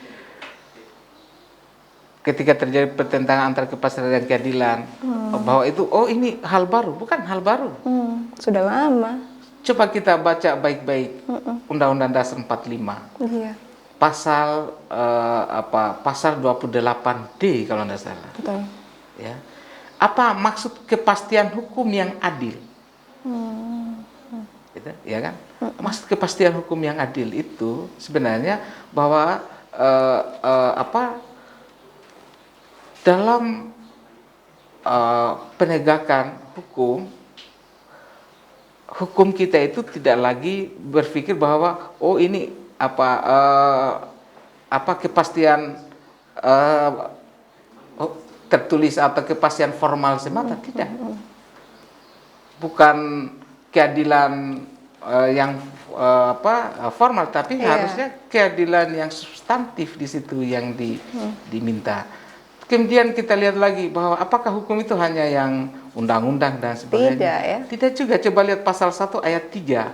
B: ketika terjadi pertentangan antara kepastian dan keadilan, bahwa itu ini hal baru, bukan hal baru.
A: Sudah lama.
B: Coba kita baca baik-baik Undang-Undang Dasar 45.
A: Iya.
B: Pasal pasal 28D kalau tidak salah.
A: Betul.
B: Ya. Apa maksud kepastian hukum yang adil? Gitu, ya kan? Maksud kepastian hukum yang adil itu sebenarnya bahwa dalam penegakan hukum kita itu tidak lagi berpikir bahwa ini kepastian tertulis atau kepastian formal semata, tidak. Bukan keadilan yang formal, tapi harusnya keadilan yang substantif di situ yang diminta. Kemudian kita lihat lagi bahwa apakah hukum itu hanya yang undang-undang dan sebagainya.
A: Tidak ya.
B: Tidak juga. Coba lihat pasal 1 ayat 3.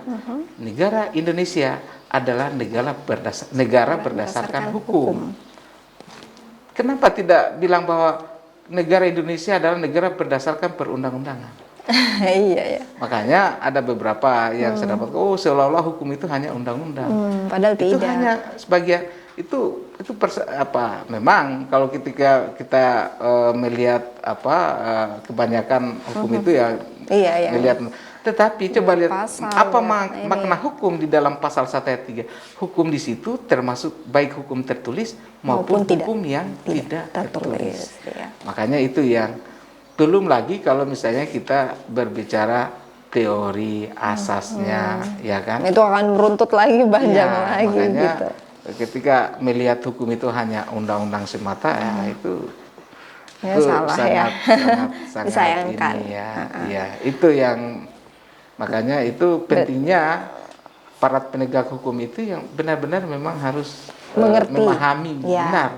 B: Negara Indonesia adalah negara berdasarkan hukum. Kenapa tidak bilang bahwa negara Indonesia adalah negara berdasarkan perundang-undangan?
A: Iya ya.
B: Makanya ada beberapa yang saya dapat, seolah-olah hukum itu hanya undang-undang.
A: Padahal
B: itu
A: tidak.
B: hanya sebagian memang kalau ketika kita melihat kebanyakan hukum itu ya melihat, tetapi coba lihat makna hukum di dalam pasal 1 ayat 3. Hukum di situ termasuk baik hukum tertulis maupun hukum yang tidak tertulis.
A: Ya.
B: Makanya itu yang belum lagi kalau misalnya kita berbicara teori asasnya, ya kan?
A: Itu akan meruntut lagi panjang lagi
B: makanya,
A: gitu.
B: Ketika melihat hukum itu hanya undang-undang semata, itu
A: salah
B: sangat
A: disayangkan.
B: Ya, itu yang makanya itu pentingnya para penegak hukum itu yang benar-benar memang harus memahami benar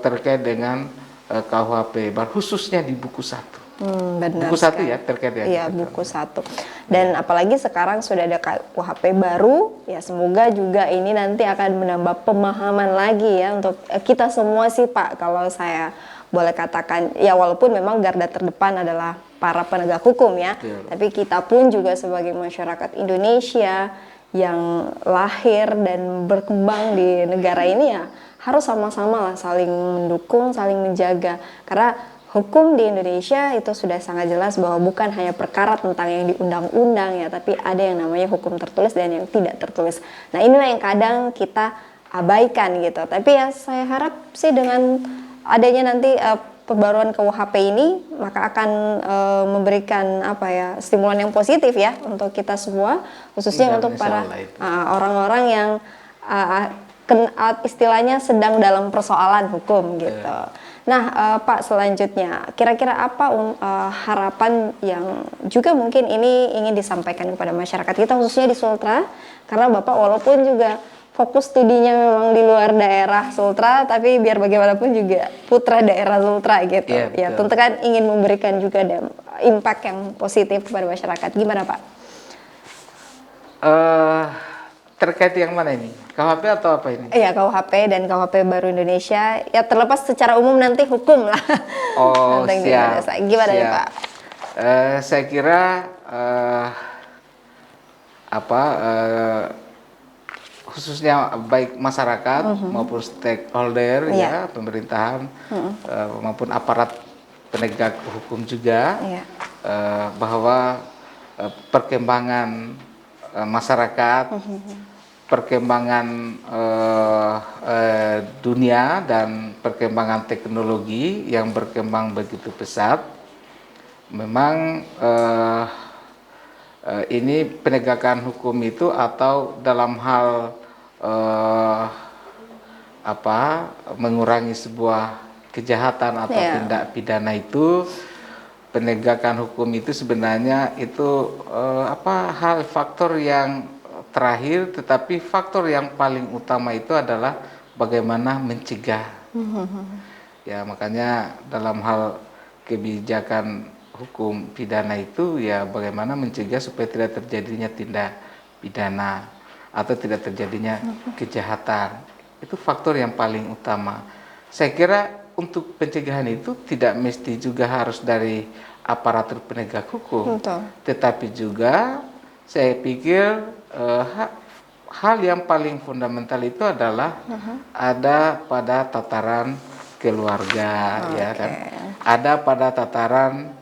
B: terkait dengan KUHP, khususnya di buku 1.
A: Benar
B: buku 1 ya terkait ya.
A: Iya, buku 1. Dan apalagi sekarang sudah ada KUHP baru, ya semoga juga ini nanti akan menambah pemahaman lagi ya untuk kita semua sih Pak, kalau saya boleh katakan, ya walaupun memang garda terdepan adalah para penegak hukum ya, tapi kita pun juga sebagai masyarakat Indonesia yang lahir dan berkembang di negara ini ya harus sama-sama lah saling mendukung, saling menjaga, karena hukum di Indonesia itu sudah sangat jelas bahwa bukan hanya perkara tentang yang di undang-undang ya, tapi ada yang namanya hukum tertulis dan yang tidak tertulis. Nah inilah yang kadang kita abaikan gitu. Tapi ya saya harap sih dengan adanya nanti pembaruan KUHP ini maka akan memberikan stimulan yang positif ya untuk kita semua, khususnya untuk para orang-orang yang istilahnya sedang dalam persoalan hukum gitu. Nah, Pak, selanjutnya kira-kira apa harapan yang juga mungkin ini ingin disampaikan kepada masyarakat kita khususnya di Sultra, karena Bapak walaupun juga fokus studinya memang di luar daerah Sultra, tapi biar bagaimanapun juga putra daerah Sultra gitu. Ya, tentu kan ingin memberikan juga impact yang positif kepada masyarakat. Gimana, Pak?
B: Terkait yang mana ini? KUHP atau apa ini?
A: Iya, KUHP dan KUHP baru Indonesia. Ya terlepas secara umum nanti hukum lah.
B: Siap.
A: Gimana ya Pak?
B: Saya kira khususnya baik masyarakat maupun stakeholder ya pemerintahan maupun aparat penegak hukum juga bahwa perkembangan masyarakat, perkembangan dunia dan perkembangan teknologi yang berkembang begitu pesat, memang ini penegakan hukum itu atau dalam hal mengurangi sebuah kejahatan atau tindak pidana itu penegakan hukum itu sebenarnya itu hal faktor yang terakhir, tetapi faktor yang paling utama itu adalah bagaimana mencegah. Ya, makanya dalam hal kebijakan hukum pidana itu ya bagaimana mencegah supaya tidak terjadinya tindak pidana atau tidak terjadinya kejahatan. Itu faktor yang paling utama. Saya kira untuk pencegahan itu tidak mesti juga harus dari aparatur penegak hukum,
A: Betul.
B: tetapi juga saya pikir hal yang paling fundamental itu adalah ada pada tataran keluarga, ya kan, ada pada tataran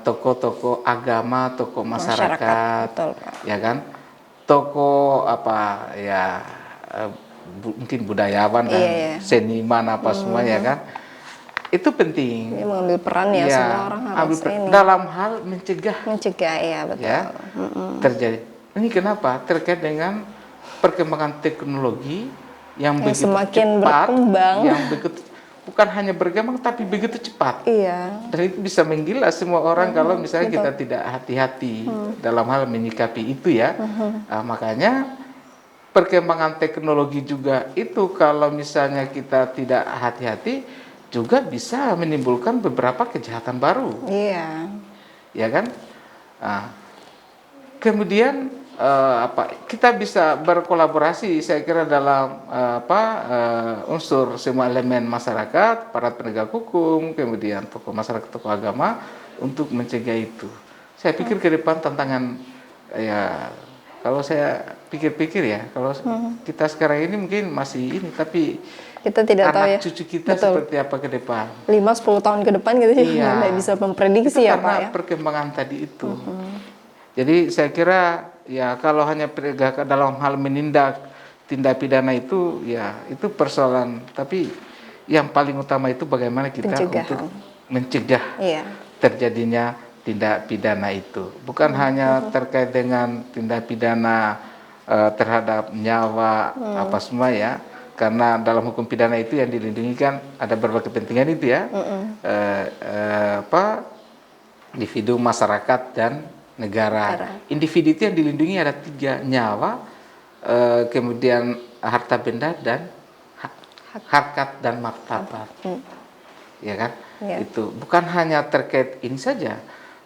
B: tokoh-tokoh agama, tokoh masyarakat,
A: Betul, Pak.
B: ya kan, tokoh mungkin budayawan dan
A: Iya.
B: seniman apa semua, ya kan, itu penting.
A: Ini mengambil peran ya, semua orang harus ini.
B: Dalam hal mencegah
A: Mencegah, ya betul.
B: ya terjadi. Ini kenapa? Terkait dengan perkembangan teknologi yang begitu
A: semakin
B: cepat,
A: berkembang.
B: yang begitu bukan hanya berkembang tapi begitu cepat.
A: Iya.
B: Dan itu bisa menggila semua orang kalau misalnya kita tidak hati-hati dalam hal menyikapi itu ya. Makanya perkembangan teknologi juga itu kalau misalnya kita tidak hati-hati juga bisa menimbulkan beberapa kejahatan baru.
A: Iya.
B: Ya kan? Kemudian kita bisa berkolaborasi saya kira dalam unsur semua elemen masyarakat, para penegak hukum, kemudian tokoh masyarakat, tokoh agama untuk mencegah itu. Saya pikir ke depan tantangan ya kalau saya pikir-pikir ya, kalau kita sekarang ini mungkin masih ini, tapi
A: Kita tidak tahu ya.
B: anak cucu kita seperti apa ke depan.
A: 5-10 tahun ke depan gitu sih,
B: Iya.
A: nggak bisa memprediksi
B: Itu
A: ya Pak
B: karena
A: ya.
B: perkembangan tadi itu. Jadi saya kira ya kalau hanya penegakan dalam hal menindak tindak pidana itu ya itu persoalan, tapi yang paling utama itu bagaimana kita untuk mencegah
A: Iya.
B: terjadinya tindak pidana itu. Bukan hanya terkait dengan tindak pidana terhadap nyawa apa semua ya. Karena dalam hukum pidana itu yang dilindungi kan ada berbagai kepentingan itu ya. Individu, masyarakat dan negara. Individu itu yang dilindungi ada 3, nyawa, kemudian harta benda dan harkat dan martabat. Ya kan?
A: Ya.
B: Itu bukan hanya terkait ini saja,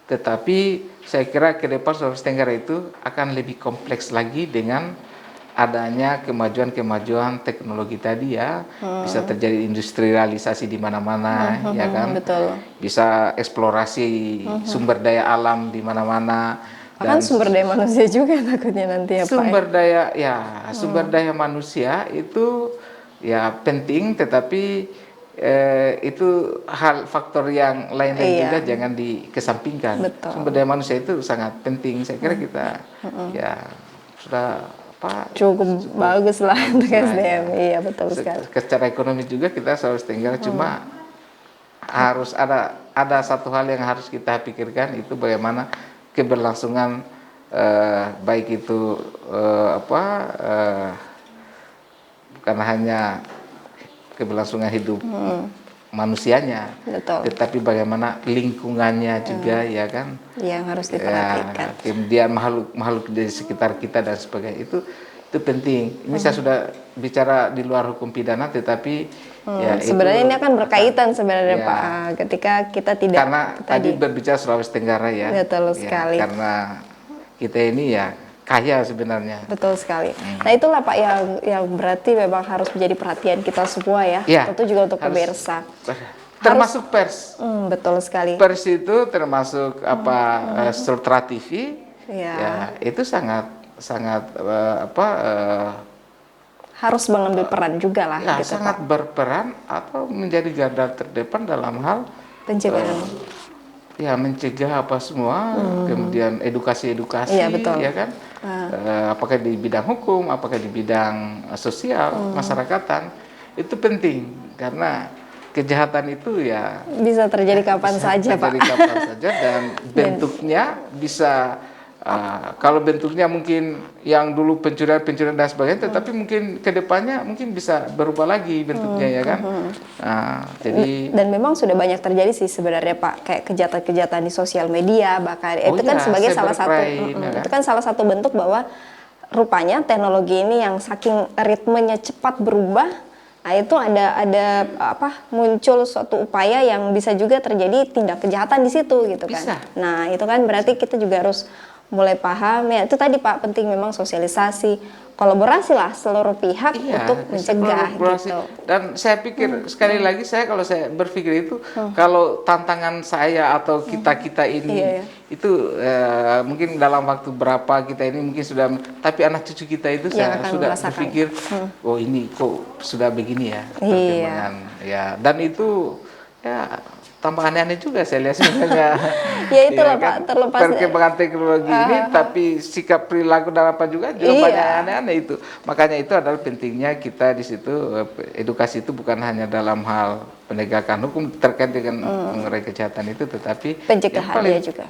B: tetapi saya kira ke depan Sulawesi Tenggara itu akan lebih kompleks lagi dengan adanya kemajuan-kemajuan teknologi tadi ya. Bisa terjadi industrialisasi di mana-mana, ya kan?
A: Betul.
B: Bisa eksplorasi sumber daya alam di mana-mana.
A: Bahkan sumber daya manusia juga takutnya nanti ya Pak.
B: Sumber daya manusia itu ya penting, tetapi itu faktor yang lain juga jangan dikesampingkan.
A: Betul.
B: Sumber daya manusia itu sangat penting. Saya kira kita ya sudah
A: cukup bagus lah untuk SDM. Iya betul sekali.
B: Secara ekonomi juga kita Sulawesi Tenggara cuma harus ada satu hal yang harus kita pikirkan, itu bagaimana keberlangsungan baik itu bukan hanya keberlangsungan hidup manusianya,
A: Betul.
B: tetapi bagaimana lingkungannya juga ya kan,
A: yang harus diperhatikan.
B: kemudian makhluk di sekitar kita dan sebagainya, itu penting. Ini saya sudah bicara di luar hukum pidana, tetapi
A: sebenarnya ini akan berkaitan sebenarnya Pak, ketika kita tidak
B: karena tadi berbicara Sulawesi Tenggara ya.
A: Betul sekali.
B: Karena kita ini ya kaya sebenarnya.
A: Betul sekali. Nah itulah Pak yang berarti memang harus menjadi perhatian kita semua ya. Tentu juga untuk pemirsa.
B: Termasuk pers.
A: Betul sekali.
B: Pers itu termasuk Sultra TV. Ya itu sangat
A: harus mengambil peran juga lah.
B: Ya,
A: gitu,
B: sangat
A: Pak.
B: berperan atau menjadi garda terdepan dalam hal
A: pencegahan.
B: Mencegah apa semua, kemudian edukasi-edukasi, ya kan? Apakah di bidang hukum, apakah di bidang sosial, masyarakatan, itu penting karena kejahatan itu
A: bisa terjadi kapan saja, Pak.
B: Terjadi kapan saja dan bentuknya bisa Kalau bentuknya mungkin yang dulu pencurian dan sebagainya, tetapi mungkin kedepannya mungkin bisa berubah lagi bentuknya ya kan. Jadi
A: dan memang sudah banyak terjadi sih sebenarnya Pak, kayak kejahatan-kejahatan di sosial media bahkan itu kan sebagai salah satu
B: cybercrime, ya kan?
A: itu kan salah satu bentuk bahwa rupanya teknologi ini yang saking ritmenya cepat berubah, nah itu ada muncul suatu upaya yang bisa juga terjadi tindak kejahatan di situ gitu kan.
B: Bisa.
A: Nah itu kan berarti kita juga harus mulai paham ya, itu tadi Pak, penting memang sosialisasi, kolaborasi lah seluruh pihak untuk
B: bisa
A: mencegah
B: kolaborasi.
A: gitu.
B: Dan saya pikir sekali lagi kalau saya berpikir itu kalau tantangan saya atau kita ini itu mungkin dalam waktu berapa kita ini mungkin sudah, tapi anak cucu kita itu saya
A: akan
B: sudah
A: merasakan.
B: berpikir oh ini kok sudah begini ya perkembangan ya, dan itu ya tambah aneh-aneh juga saya lihat sebenarnya.
A: Ya itulah Pak, terlepas
B: perkembangan teknologi ini, tapi sikap perilaku dan apa juga banyak aneh-aneh itu. Makanya itu adalah pentingnya kita di situ, edukasi itu bukan hanya dalam hal penegakan hukum terkait dengan mengurai kejahatan itu, tetapi
A: pencegahan dia juga.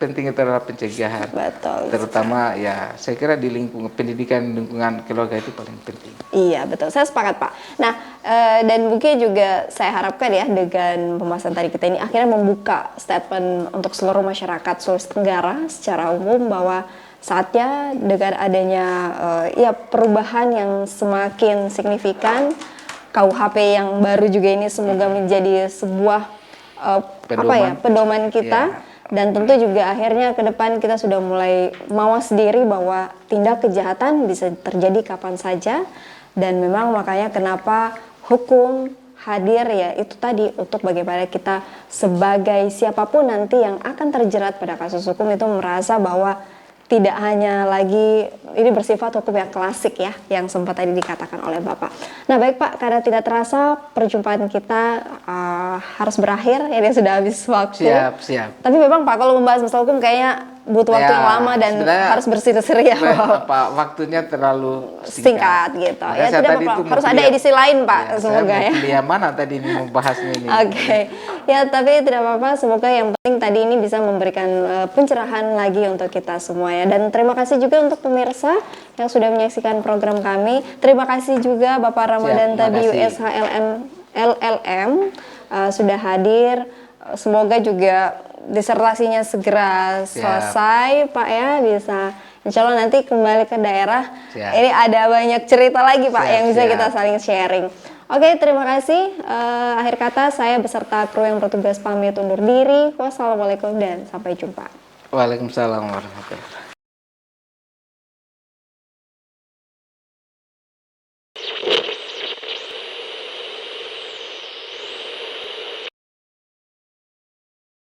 B: Penting itu adalah pencegahan.
A: Betul.
B: Terutama ya saya kira di pendidikan lingkungan keluarga itu paling penting.
A: Iya betul, saya sepakat Pak. Nah dan mungkin juga saya harapkan ya dengan pembahasan tadi kita ini akhirnya membuka statement untuk seluruh masyarakat Sulawesi Tenggara secara umum bahwa saatnya dengan adanya perubahan yang semakin signifikan, KUHP yang baru juga ini semoga menjadi sebuah pedoman kita. Dan tentu juga akhirnya ke depan kita sudah mulai mawas diri bahwa tindak kejahatan bisa terjadi kapan saja, dan memang makanya kenapa hukum hadir ya itu tadi untuk bagaimana kita sebagai siapapun nanti yang akan terjerat pada kasus hukum itu merasa bahwa tidak hanya lagi ini bersifat hukum yang klasik ya, yang sempat tadi dikatakan oleh Bapak. Nah baik Pak, karena tidak terasa perjumpaan kita harus berakhir, ini sudah habis waktu.
B: Siap.
A: Tapi memang Pak, kalau membahas masalah hukum kayaknya butuh waktu yang lama dan harus berseri-seri ya.
B: Waktunya terlalu
A: singkat gitu.
B: Makanya
A: Ya tidak apa-apa, harus ada edisi lain Pak, semoga ya.
B: Saya mana tadi ini membahasnya ini.
A: Oke. Ya tapi tidak apa-apa, semoga yang penting tadi ini bisa memberikan pencerahan lagi untuk kita semua ya. Dan terima kasih juga untuk pemirsa yang sudah menyaksikan program kami. Terima kasih juga Bapak Ramadan Tabi USH LLM sudah hadir. Semoga juga disertasinya segera selesai Pak ya, bisa insya Allah nanti kembali ke daerah. Ini ada banyak cerita lagi Pak yang bisa kita saling sharing. Oke, terima kasih. Akhir kata saya beserta kru yang bertugas pamit undur diri. Wassalamualaikum dan sampai jumpa.
B: Waalaikumsalam warahmatullahi wabarakatuh.